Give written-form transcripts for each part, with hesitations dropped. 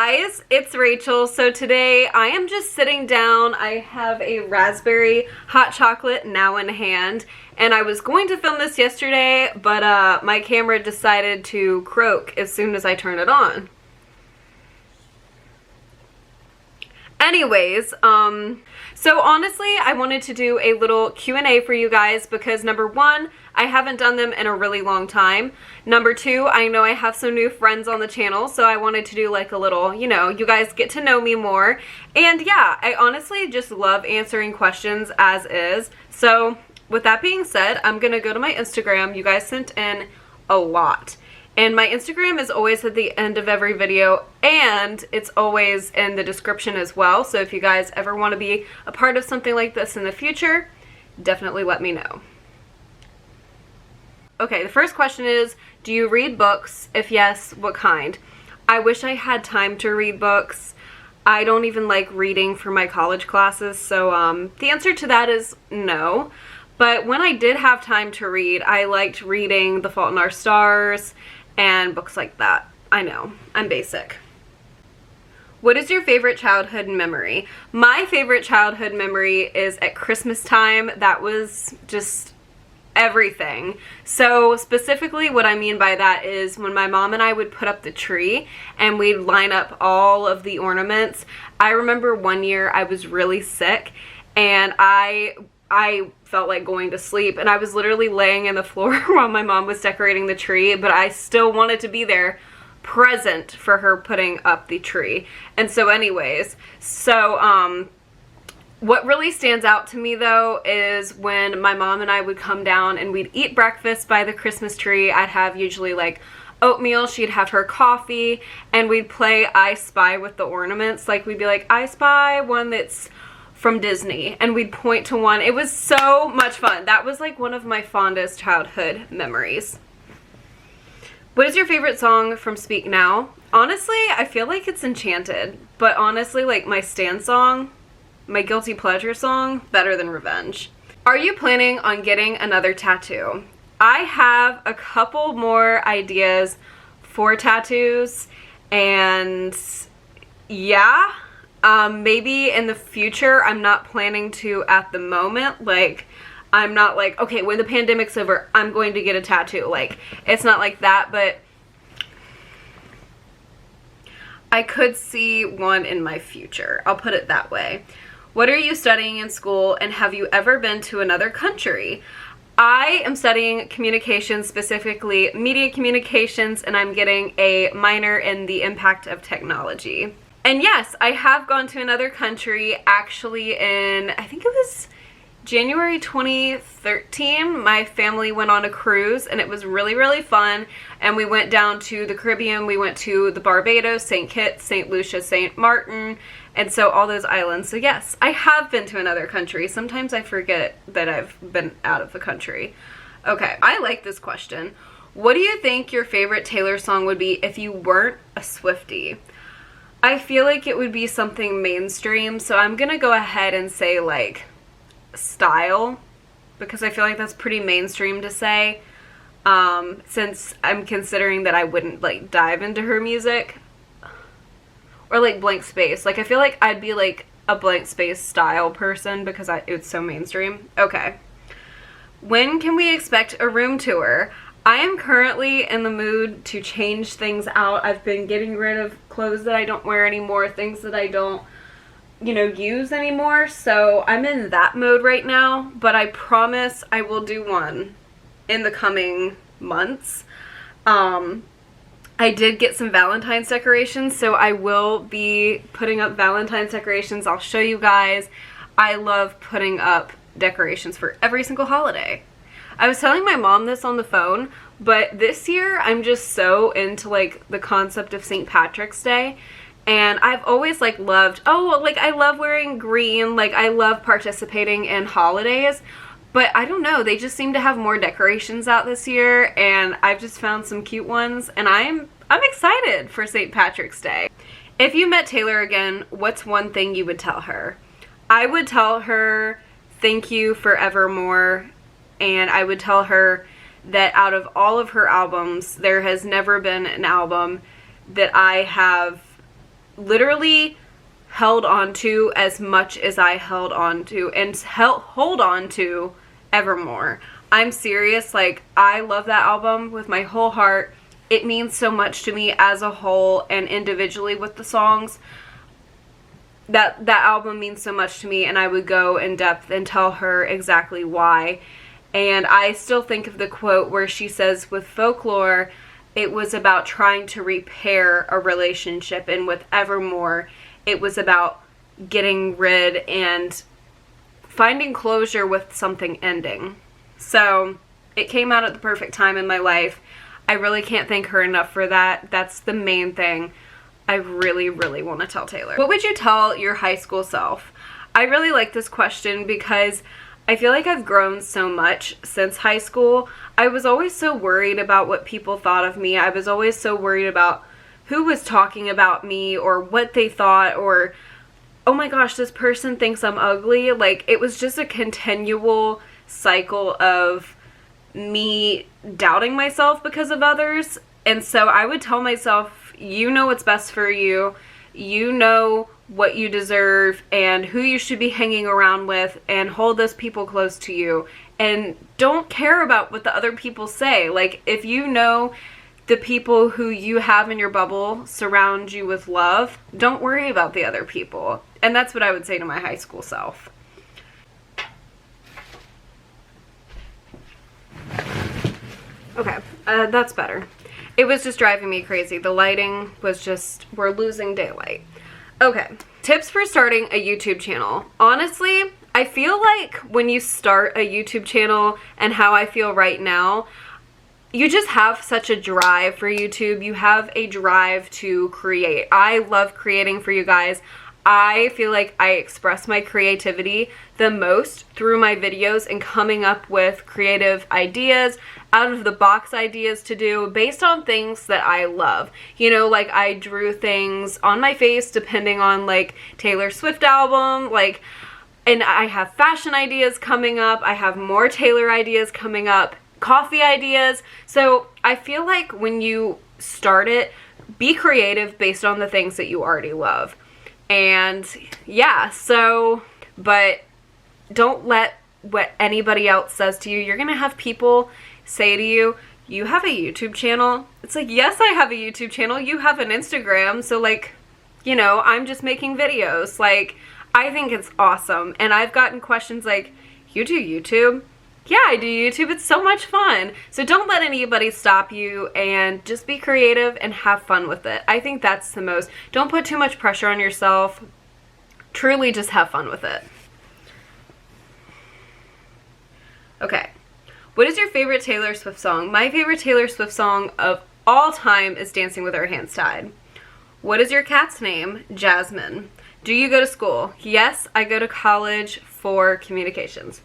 guys, it's Rachel. So today I am just sitting down. I have a raspberry hot chocolate now in hand, and I was going to film this yesterday, but my camera decided to croak as soon as I turn it on. Anyways, so honestly, I wanted to do a little Q&A for you guys because number one, I haven't done them in a really long time. Number two, I know I have some new friends on the channel, so I wanted to do like a little, you know, you guys get to know me more. And yeah, I honestly just love answering questions as is. So with that being said, I'm gonna go to my Instagram. You guys sent in a lot. And my Instagram is always at the end of every video, and it's always in the description as well. So if you guys ever want to be a part of something like this in the future, definitely let me know. Okay, the first question is, do you read books? If yes, what kind? I wish I had time to read books. I don't even like reading for my college classes, so the answer to that is no. But when I did have time to read, I liked reading The Fault in Our Stars and books like that. I know, I'm basic. What is your favorite childhood memory? My favorite childhood memory is at Christmas time. That was just everything. So specifically what I mean by that is when my mom and I would put up the tree and we'd line up all of the ornaments. I remember one year I was really sick and I felt like going to sleep, and I was literally laying in the floor while my mom was decorating the tree, but I still wanted to be there present for her putting up the tree. And so anyways, so what really stands out to me though is when my mom and I would come down and we'd eat breakfast by the Christmas tree. I'd have usually like oatmeal, she'd have her coffee, and we'd play I Spy with the ornaments. Like we'd be like, I spy one that's from Disney, and we'd point to one. It was so much fun. That was like one of my fondest childhood memories. What is your favorite song from Speak Now? Honestly, I feel like it's Enchanted, but honestly, like my Stan song, my guilty pleasure song, Better Than Revenge. Are you planning on getting another tattoo? I have a couple more ideas for tattoos, and yeah, maybe in the future. I'm not planning to at the moment. Like, I'm not like, okay, when the pandemic's over, I'm going to get a tattoo. Like, it's not like that, but I could see one in my future. I'll put it that way. What are you studying in school, and have you ever been to another country? I am studying communications, specifically media communications, and I'm getting a minor in the impact of technology. And yes, I have gone to another country, actually in, I think it was January 2013. My family went on a cruise, and it was really, really fun. And we went down to the Caribbean. We went to the Barbados, St. Kitts, St. Lucia, St. Martin, and so all those islands. So yes, I have been to another country. Sometimes I forget that I've been out of the country. Okay, I like this question. What do you think your favorite Taylor song would be if you weren't a Swiftie? I feel like it would be something mainstream, so I'm gonna go ahead and say like Style, because I feel like that's pretty mainstream to say, since I'm considering that I wouldn't like dive into her music. Or like Blank Space. Like I feel like I'd be like a Blank Space style person because it's so mainstream. Okay. When can we expect a room tour? I am currently in the mood to change things out. I've been getting rid of clothes that I don't wear anymore, things that I don't, you know, use anymore. So I'm in that mode right now, but I promise I will do one in the coming months. I did get some Valentine's decorations, so I will be putting up Valentine's decorations. I'll show you guys. I love putting up decorations for every single holiday. I was telling my mom this on the phone, but this year I'm just so into like the concept of St. Patrick's Day, and I've always like loved, like I love wearing green, like I love participating in holidays, but I don't know, they just seem to have more decorations out this year, and I've just found some cute ones, and I'm excited for St. Patrick's Day. If you met Taylor again, what's one thing you would tell her? I would tell her thank you for Evermore, and I would tell her that out of all of her albums, there has never been an album that I have literally held on to as much as I held on to and hold on to Evermore. I'm serious, like, I love that album with my whole heart. It means so much to me as a whole and individually with the songs. That album means so much to me, and I would go in depth and tell her exactly why. And I still think of the quote where she says, with Folklore, it was about trying to repair a relationship, and with Evermore, it was about getting rid and finding closure with something ending. So it came out at the perfect time in my life. I really can't thank her enough for that. That's the main thing I really, really want to tell Taylor. What would you tell your high school self? I really like this question because I feel like I've grown so much since high school. I was always so worried about what people thought of me. I was always so worried about who was talking about me or what they thought, or, oh my gosh, this person thinks I'm ugly. Like, it was just a continual cycle of me doubting myself because of others. And so I would tell myself, you know what's best for you. You know what you deserve and who you should be hanging around with, and hold those people close to you. And don't care about what the other people say. Like, if you know the people who you have in your bubble surround you with love, don't worry about the other people. And that's what I would say to my high school self. Okay, that's better. It was just driving me crazy. The lighting was just, we're losing daylight. Okay, tips for starting a YouTube channel. Honestly, I feel like when you start a YouTube channel, and how I feel right now, you just have such a drive for YouTube. You have a drive to create. I love creating for you guys. I feel like I express my creativity the most through my videos and coming up with creative ideas, out of the box ideas to do based on things that I love. You know, like I drew things on my face depending on like Taylor Swift album, like, and I have fashion ideas coming up. I have more Taylor ideas coming up, coffee ideas. So I feel like when you start it, be creative based on the things that you already love. And yeah, so, but don't let what anybody else says to you. You're gonna have people say to you, you have a YouTube channel? It's like, yes, I have a YouTube channel. You have an Instagram. So like, you know, I'm just making videos. Like, I think it's awesome. And I've gotten questions like, you do YouTube? Yeah, I do YouTube. It's so much fun. So don't let anybody stop you, and just be creative and have fun with it. I think that's the most. Don't put too much pressure on yourself. Truly just have fun with it. Okay. What is your favorite Taylor Swift song? My favorite Taylor Swift song of all time is Dancing with Her Hands Tied. What is your cat's name? Jasmine. Do you go to school? Yes, I go to college for communications.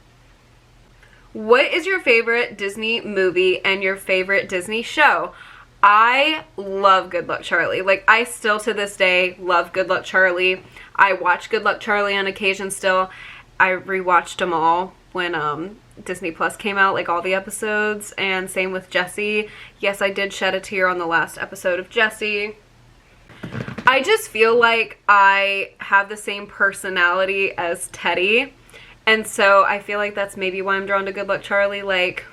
What is your favorite Disney movie and your favorite Disney show? I love Good Luck Charlie. Like, I still to this day love Good Luck Charlie. I watch Good Luck Charlie on occasion still. I rewatched them all when Disney Plus came out, like all the episodes, and same with Jessie. Yes, I did shed a tear on the last episode of Jessie. I just feel like I have the same personality as Teddy. And so I feel like that's maybe why I'm drawn to Good Luck Charlie. Like,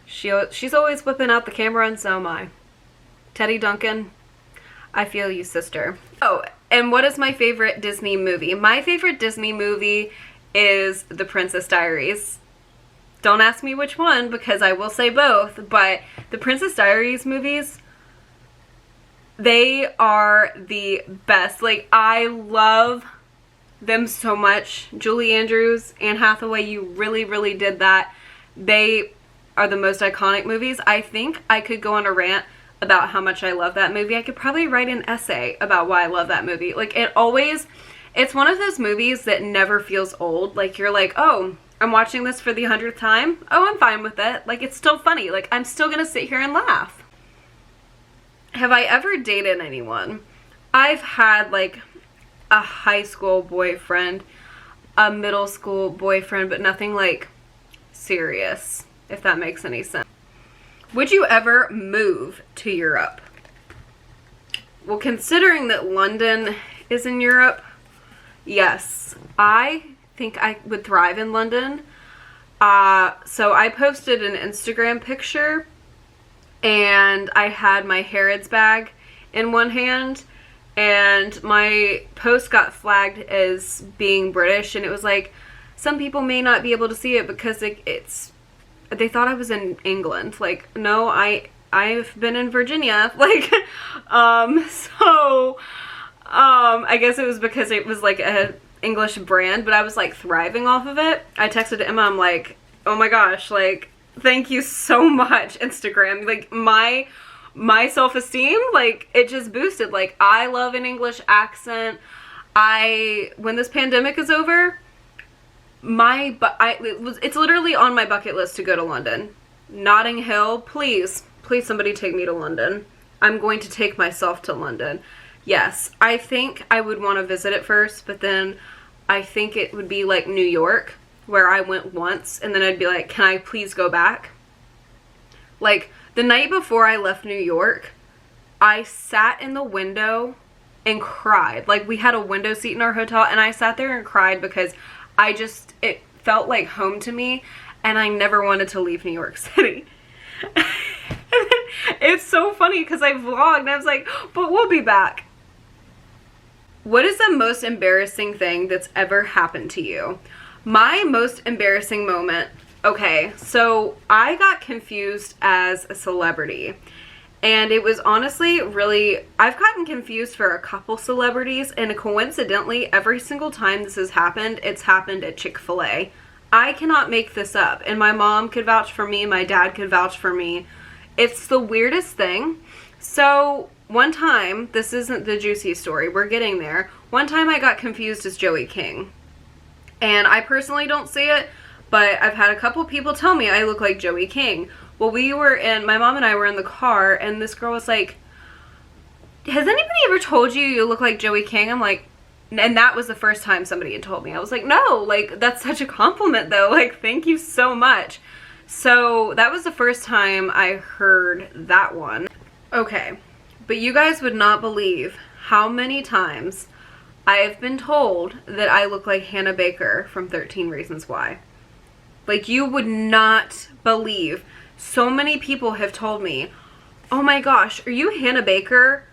she's always whipping out the camera, and so am I. Teddy Duncan, I feel you, sister. Oh, and what is my favorite Disney movie? My favorite Disney movie is The Princess Diaries. Don't ask me which one, because I will say both, but the Princess Diaries movies, they are the best. Like, I love them so much. Julie Andrews, Anne Hathaway, you really, really did that. They are the most iconic movies. I think I could go on a rant about how much I love that movie. I could probably write an essay about why I love that movie. Like, it's one of those movies that never feels old. Like, you're like, oh, I'm watching this for the 100th time. Oh, I'm fine with it. Like, it's still funny. Like, I'm still gonna sit here and laugh. Have I ever dated anyone? I've had, like, a high school boyfriend, a middle school boyfriend, but nothing, like, serious, if that makes any sense. Would you ever move to Europe? Well, considering that London is in Europe, yes, I think I would thrive in London. So I posted an Instagram picture and I had my Harrods bag in one hand, and my post got flagged as being British, and it was like, some people may not be able to see it because they thought I was in England. Like, no, I've been in Virginia. Like, I guess it was because it was like a English brand, but I was like thriving off of it. I texted Emma, I'm like, oh my gosh, like, thank you so much, Instagram. Like, my self-esteem, like, it just boosted. Like, I love an English accent. When this pandemic is over, it's literally on my bucket list to go to London. Notting Hill, please somebody take me to London. I'm going to take myself to London. Yes, I think I would want to visit it first, but then I think it would be like New York, where I went once, and then I'd be like, can I please go back? Like, the night before I left New York, I sat in the window and cried. Like, we had a window seat in our hotel, and I sat there and cried because it felt like home to me, and I never wanted to leave New York City. It's so funny because I vlogged and I was like, but we'll be back. What is the most embarrassing thing that's ever happened to you? My most embarrassing moment, okay, so I got confused as a celebrity. And it was honestly really, I've gotten confused for a couple celebrities, and coincidentally, every single time this has happened, it's happened at Chick-fil-A. I cannot make this up, and my mom could vouch for me, my dad could vouch for me. It's the weirdest thing. So one time, this isn't the juicy story, we're getting there. One time I got confused as Joey King. And I personally don't see it, but I've had a couple people tell me I look like Joey King. Well, my mom and I were in the car, and this girl was like, has anybody ever told you look like Joey King? I'm like, and that was the first time somebody had told me. I was like, no, like, that's such a compliment though. Like, thank you so much. So that was the first time I heard that one. Okay, but you guys would not believe how many times I have been told that I look like Hannah Baker from 13 Reasons Why. Like, you would not believe. So many people have told me, oh my gosh, are you Hannah Baker?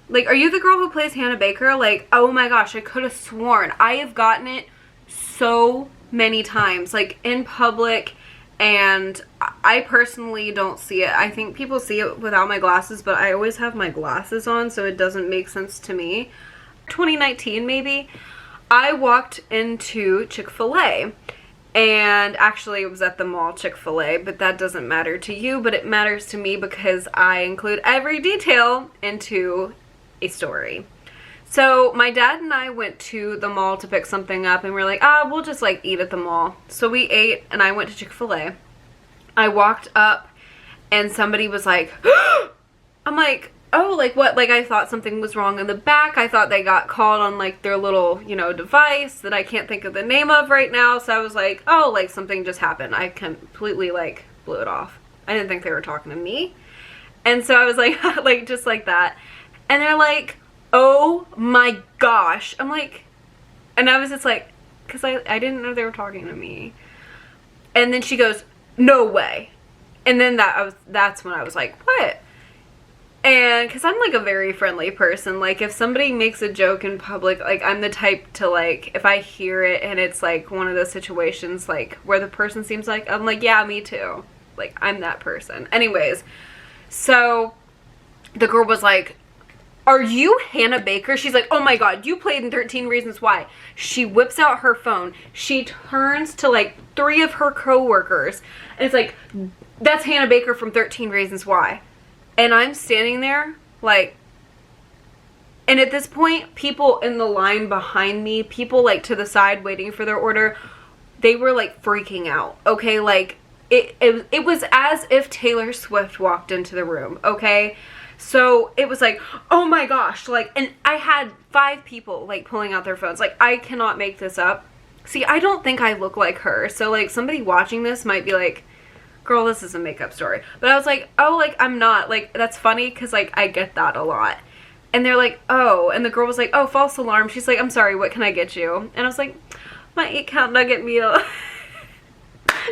Like, are you the girl who plays Hannah Baker? Like, oh my gosh, I could have sworn. I have gotten it so many times, like in public, and I personally don't see it. I think people see it without my glasses, but I always have my glasses on, so it doesn't make sense to me. 2019 maybe, I walked into Chick-fil-A, and actually it was at the mall Chick-fil-A, but that doesn't matter to you, but it matters to me because I include every detail into a story. So my dad and I went to the mall to pick something up, and we're like, we'll just like eat at the mall. So we ate, and I went to Chick-fil-A. I walked up, and somebody was like, I'm like, oh, like what? Like, I thought something was wrong in the back. I thought they got called on like their little, device that I can't think of the name of right now. So I was like, oh, like something just happened. I completely like blew it off. I didn't think they were talking to me. And so I was like, like just like that. And they're like, oh my gosh. I'm like, and I was just like, because I didn't know they were talking to me. And then she goes, no way. And then that's when I was like, what? And because I'm like a very friendly person, like if somebody makes a joke in public, like I'm the type to like, if I hear it and it's like one of those situations like where the person seems like, I'm like, yeah, me too. Like, I'm that person. Anyways, so the girl was like, are you Hannah Baker? She's like, oh my god, you played in 13 Reasons Why. She whips out her phone. She turns to like 3 of her coworkers, and it's like, that's Hannah Baker from 13 Reasons Why. And I'm standing there like, and at this point, people in the line behind me, people like to the side waiting for their order, they were like freaking out. Okay, like it was as if Taylor Swift walked into the room. Okay. So it was like, oh my gosh, like, and I had 5 people like pulling out their phones. Like, I cannot make this up. See, I don't think I look like her. So like somebody watching this might be like, girl, this is a makeup story. But I was like, oh, like, I'm not. Like, that's funny because like I get that a lot. And they're like, oh, and the girl was like, oh, false alarm. She's like, I'm sorry, what can I get you? And I was like, my 8-count nugget meal.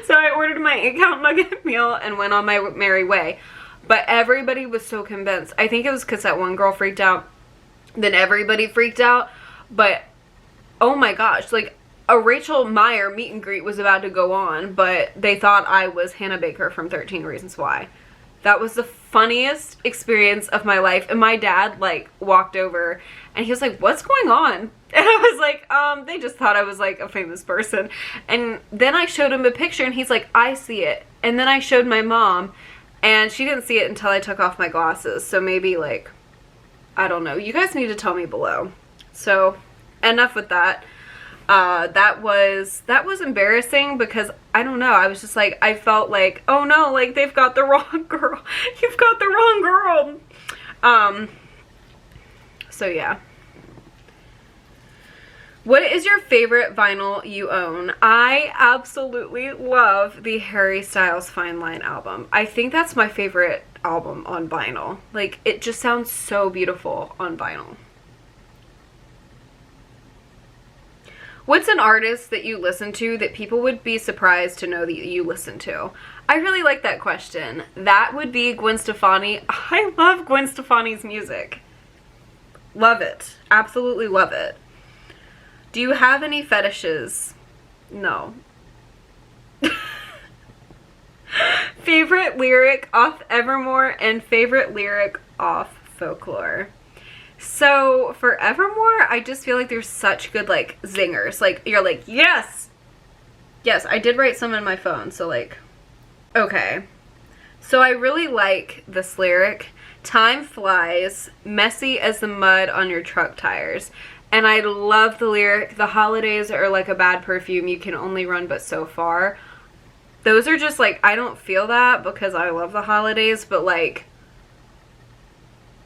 So I ordered my 8-count nugget meal and went on my merry way. But everybody was so convinced. I think it was because that one girl freaked out. Then everybody freaked out. But, oh my gosh, like, a Rachel Meyer meet and greet was about to go on, but they thought I was Hannah Baker from 13 Reasons Why. That was the funniest experience of my life. And my dad, like, walked over and he was like, what's going on? And I was like, they just thought I was, like, a famous person. And then I showed him a picture and he's like, I see it. And then I showed my mom and she didn't see it until I took off my glasses. So maybe, like, I don't know. You guys need to tell me below. So, enough with that. That was embarrassing because, I don't know, I was just like, I felt like, oh no, like, they've got the wrong girl. You've got the wrong girl. So yeah. What is your favorite vinyl you own? I absolutely love the Harry Styles Fine Line album. I think that's my favorite album on vinyl. Like, it just sounds so beautiful on vinyl. What's an artist that you listen to that people would be surprised to know that you listen to? I really like that question. That would be Gwen Stefani. I love Gwen Stefani's music. Love it. Absolutely love it. Do you have any fetishes? No. Favorite lyric off Evermore and favorite lyric off Folklore. So for Evermore, I just feel like there's such good, like, zingers. Like, you're like, yes! Yes, I did write some in my phone, so, like, okay. So I really like this lyric. Time flies, messy as the mud on your truck tires. And I love the lyric, the holidays are like a bad perfume, you can only run but so far. Those are just, like, I don't feel that because I love the holidays, but, like,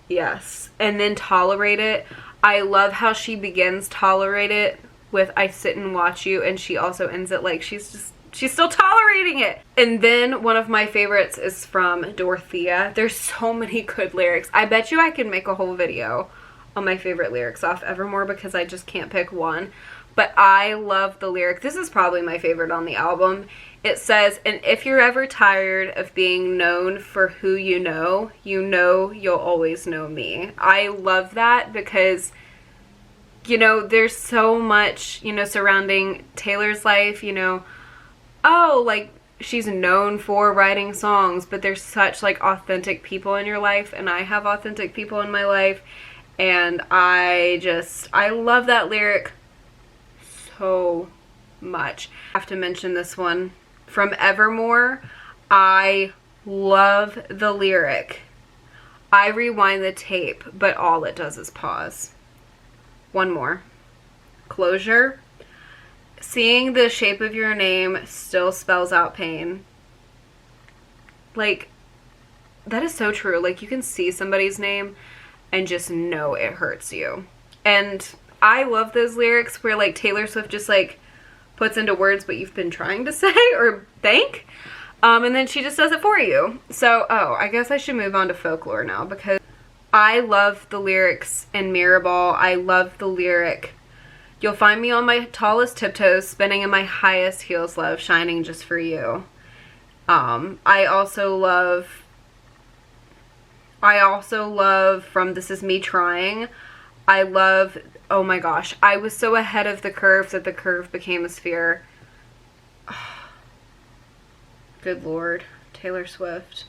yes. And then Tolerate It. I love how she begins Tolerate It with I sit and watch you, and she also ends it like she's still tolerating it. And then one of my favorites is from Dorothea. There's so many good lyrics. I bet you I can make a whole video on my favorite lyrics off Evermore because I just can't pick one. But I love the lyric. This is probably my favorite on the album. It says, and if you're ever tired of being known for who you know you'll always know me. I love that because, you know, there's so much, you know, surrounding Taylor's life, you know, oh, like, she's known for writing songs, but there's such, like, authentic people in your life, and I have authentic people in my life, and I love that lyric so much. I have to mention this one. From Evermore, I love the lyric. I rewind the tape, but all it does is pause. One more. Closure. Seeing the shape of your name still spells out pain. Like, that is so true. Like, you can see somebody's name and just know it hurts you. And I love those lyrics where, like, Taylor Swift just, like, puts into words what you've been trying to say or think. And then she just does it for you. So, oh, I guess I should move on to Folklore now because I love the lyrics in Mirrorball. I love the lyric, you'll find me on my tallest tiptoes, spinning in my highest heels, love, shining just for you. I also love from This Is Me Trying. I love, oh my gosh, I was so ahead of the curve that the curve became a sphere. Good Lord, Taylor Swift.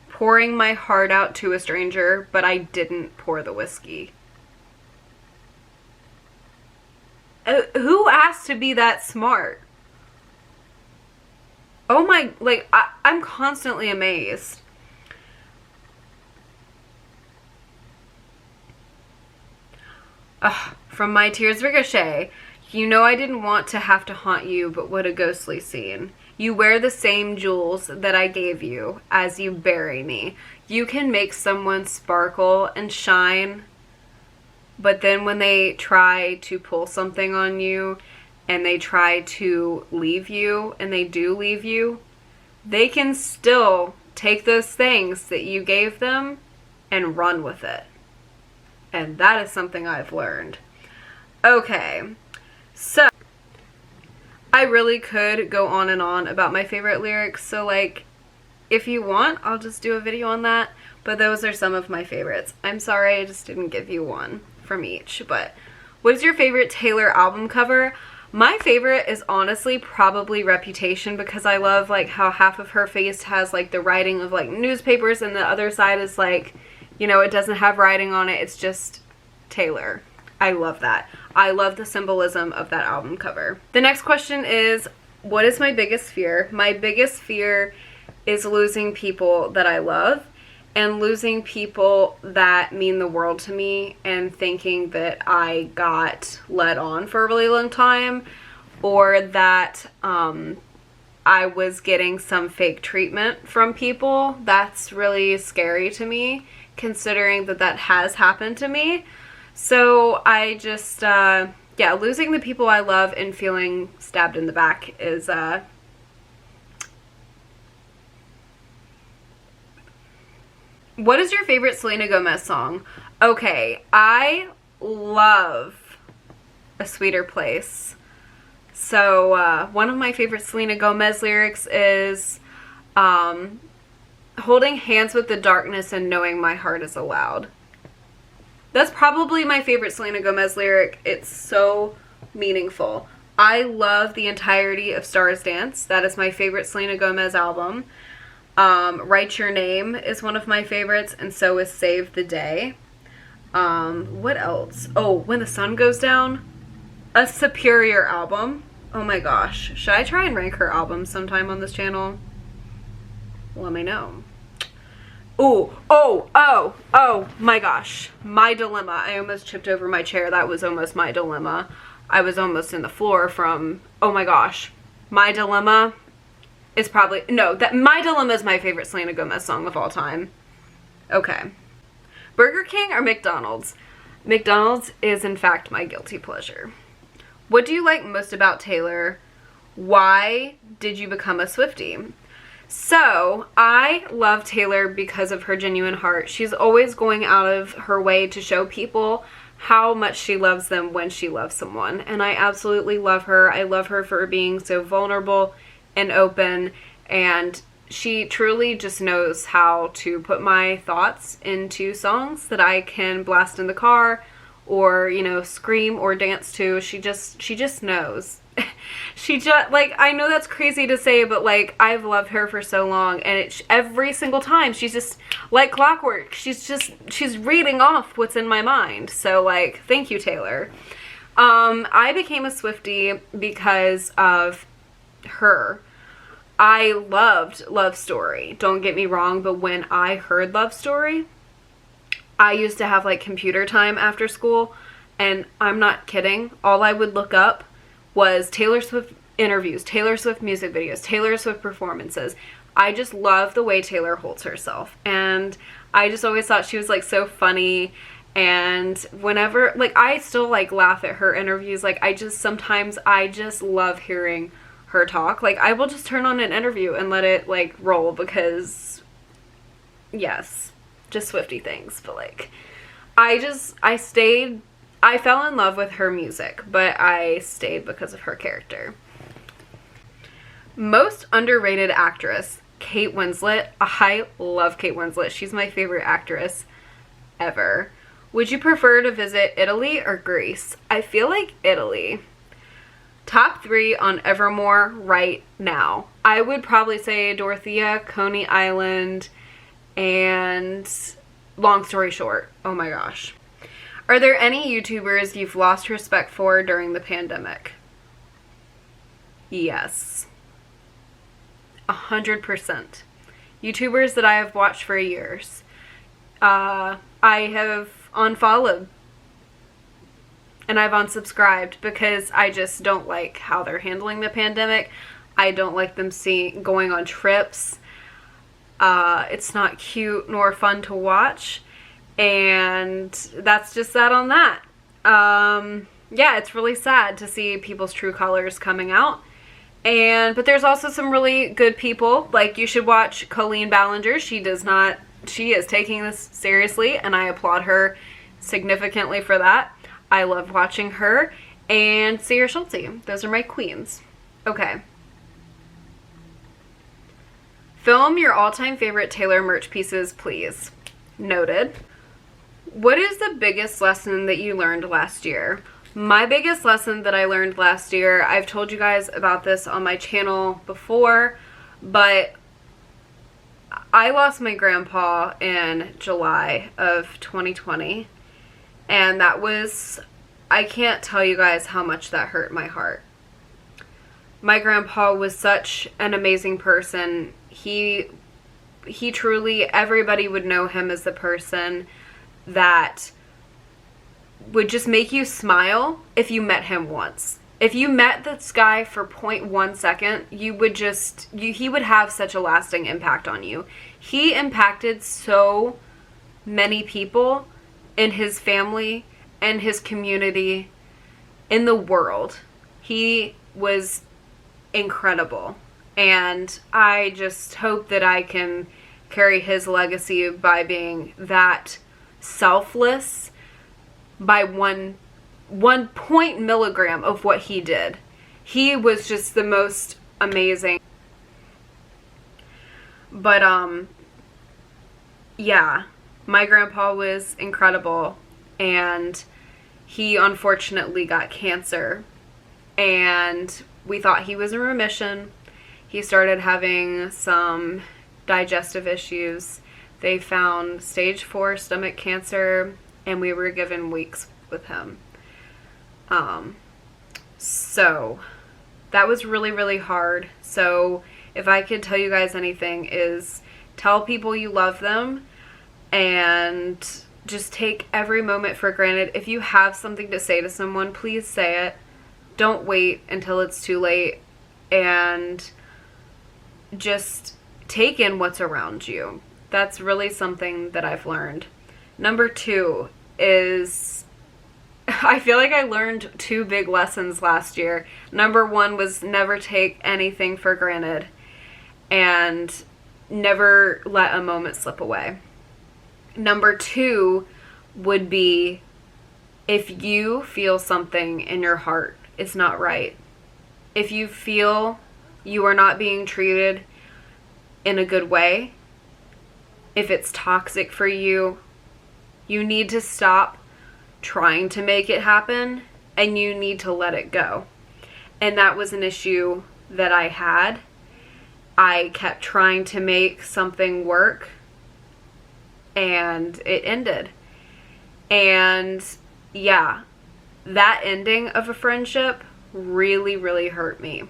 Pouring my heart out to a stranger, but I didn't pour the whiskey. Who asked to be that smart? Oh my, like, I'm constantly amazed. From My Tears Ricochet. You know I didn't want to have to haunt you, but what a ghostly scene. You wear the same jewels that I gave you as you bury me. You can make someone sparkle and shine, but then when they try to pull something on you and they try to leave you, and they do leave you, they can still take those things that you gave them and run with it. And that is something I've learned. Okay, so I really could go on and on about my favorite lyrics, so like, if you want, I'll just do a video on that, but those are some of my favorites. I'm sorry I just didn't give you one from each, but what is your favorite Taylor album cover? My favorite is honestly probably Reputation, because I love like how half of her face has like the writing of like newspapers and the other side is like, you know, it doesn't have writing on it, it's just Taylor. I love that. I love the symbolism of that album cover. The next question is, what is my biggest fear? My biggest fear is losing people that I love and losing people that mean the world to me and thinking that I got led on for a really long time, or that I was getting some fake treatment from people. That's really scary to me, considering that that has happened to me. So I just, yeah, losing the people I love and feeling stabbed in the back is, What is your favorite Selena Gomez song? Okay, I love A Sweeter Place. So, one of my favorite Selena Gomez lyrics is, holding hands with the darkness and knowing my heart is allowed. That's probably my favorite Selena Gomez lyric. It's so meaningful. I love the entirety of Stars Dance. That is my favorite Selena Gomez album. Write Your Name is one of my favorites, and so is Save the Day. What else? Oh, When the Sun Goes Down. A Superior album. Oh my gosh. Should I try and rank her albums sometime on this channel? Let me know. Oh my gosh. My Dilemma. I almost tripped over my chair. That was almost My Dilemma. I was almost in the floor from, oh my gosh. My Dilemma is probably, no, that My Dilemma is my favorite Selena Gomez song of all time. Okay. Burger King or McDonald's? McDonald's is in fact my guilty pleasure. What do you like most about Taylor? Why did you become a Swiftie? So, I love Taylor because of her genuine heart. She's always going out of her way to show people how much she loves them when she loves someone. And I absolutely love her. I love her for being so vulnerable and open. And she truly just knows how to put my thoughts into songs that I can blast in the car or, you know, scream or dance to. She just knows. She just, like, I know that's crazy to say, but, like, I've loved her for so long, and every single time, she's just, like clockwork, she's reading off what's in my mind, so, like, thank you, Taylor. I became a Swiftie because of her. I loved Love Story, don't get me wrong, but when I heard Love Story, I used to have, like, computer time after school, and I'm not kidding, all I would look up was Taylor Swift interviews, Taylor Swift music videos, Taylor Swift performances. I just love the way Taylor holds herself. And I just always thought she was like so funny. And whenever, like, I still like laugh at her interviews. Like, sometimes I just love hearing her talk. Like, I will just turn on an interview and let it like roll because, yes, just Swiftie things. But like, I fell in love with her music, but I stayed because of her character. Most underrated actress, Kate Winslet. I love Kate Winslet. She's my favorite actress ever. Would you prefer to visit Italy or Greece? I feel like Italy. Top 3 on Evermore right now. I would probably say Dorothea, Coney Island, and Long Story Short. Oh my gosh. Are there any YouTubers you've lost respect for during the pandemic? Yes. 100%. YouTubers that I have watched for years. I have unfollowed. And I've unsubscribed because I just don't like how they're handling the pandemic. I don't like them going on trips. It's not cute nor fun to watch. And that's just that on that. Yeah, it's really sad to see people's true colors coming out. But there's also some really good people. Like, you should watch Colleen Ballinger. She does not she is taking this seriously, and I applaud her significantly for that. I love watching her. And Sierra Schulte. Those are my queens. Okay. Film your all-time favorite Taylor merch pieces, please. Noted. What is the biggest lesson that you learned last year? My biggest lesson that I learned last year, I've told you guys about this on my channel before, but I lost my grandpa in July of 2020, and that was, I can't tell you guys how much that hurt my heart. My grandpa was such an amazing person. He truly, everybody would know him as the person that would just make you smile if you met him once. If you met this guy for 0.1 second, you would just, he would have such a lasting impact on you. He impacted so many people in his family and his community, in the world. He was incredible. And I just hope that I can carry his legacy by being that selfless by one point milligram of what he did. He was just the most amazing. But yeah, my grandpa was incredible, and he unfortunately got cancer, and we thought he was in remission. He started having some digestive issues. They found stage 4 stomach cancer, and we were given weeks with him. So that was really, really hard. So if I could tell you guys anything, is tell people you love them, and just take every moment for granted. If you have something to say to someone, please say it. Don't wait until it's too late, and just take in what's around you. That's really something that I've learned. Number 2 is, I feel like I learned 2 big lessons last year. Number 1 was never take anything for granted, and never let a moment slip away. Number 2 would be, if you feel something in your heart is not right, if you feel you are not being treated in a good way, if it's toxic for you, you need to stop trying to make it happen, and you need to let it go. And that was an issue that I had. I kept trying to make something work, and it ended. And yeah, that ending of a friendship really, really hurt me.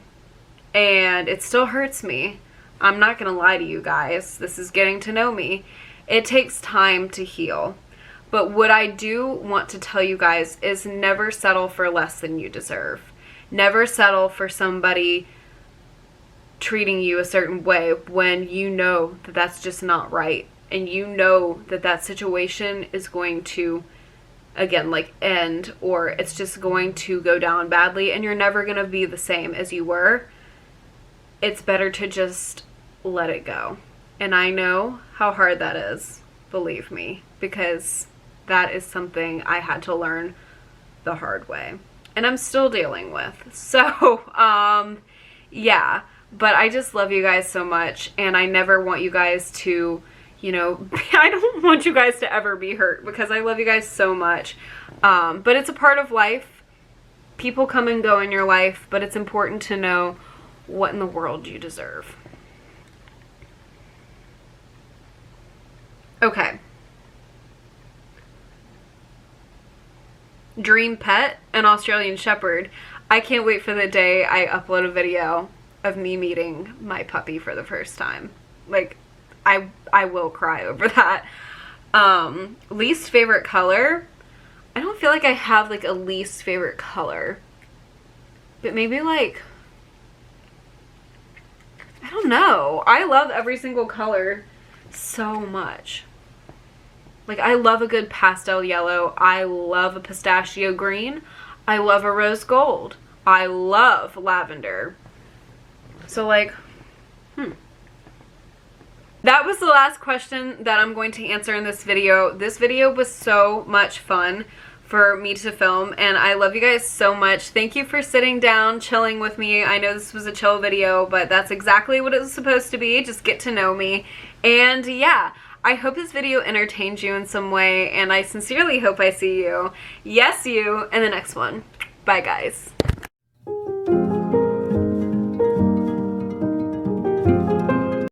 And it still hurts me. I'm not gonna lie to you guys. This is getting to know me. It takes time to heal. But what I do want to tell you guys is never settle for less than you deserve. Never settle for somebody treating you a certain way when you know that that's just not right. And you know that that situation is going to, again, like end, or it's just going to go down badly, and you're never going to be the same as you were. It's better to just let it go. And I know how hard that is, believe me, because that is something I had to learn the hard way, and I'm still dealing with. So, yeah, but I just love you guys so much, and I never want you guys to, you know, I don't want you guys to ever be hurt, because I love you guys so much. But it's a part of life. People come and go in your life, but it's important to know what in the world you deserve. Okay. Dream pet, an Australian Shepherd. I can't wait for the day I upload a video of me meeting my puppy for the first time. Like, I will cry over that. Least favorite color. I don't feel like I have like a least favorite color, but maybe like, I don't know. I love every single color so much. Like, I love a good pastel yellow. I love a pistachio green. I love a rose gold. I love lavender. So like, That was the last question that I'm going to answer in this video. This video was so much fun for me to film, and I love you guys so much. Thank you for sitting down, chilling with me. I know this was a chill video, but that's exactly what it was supposed to be. Just get to know me. And yeah, I hope this video entertained you in some way, and I sincerely hope I see you, yes you, in the next one. Bye guys.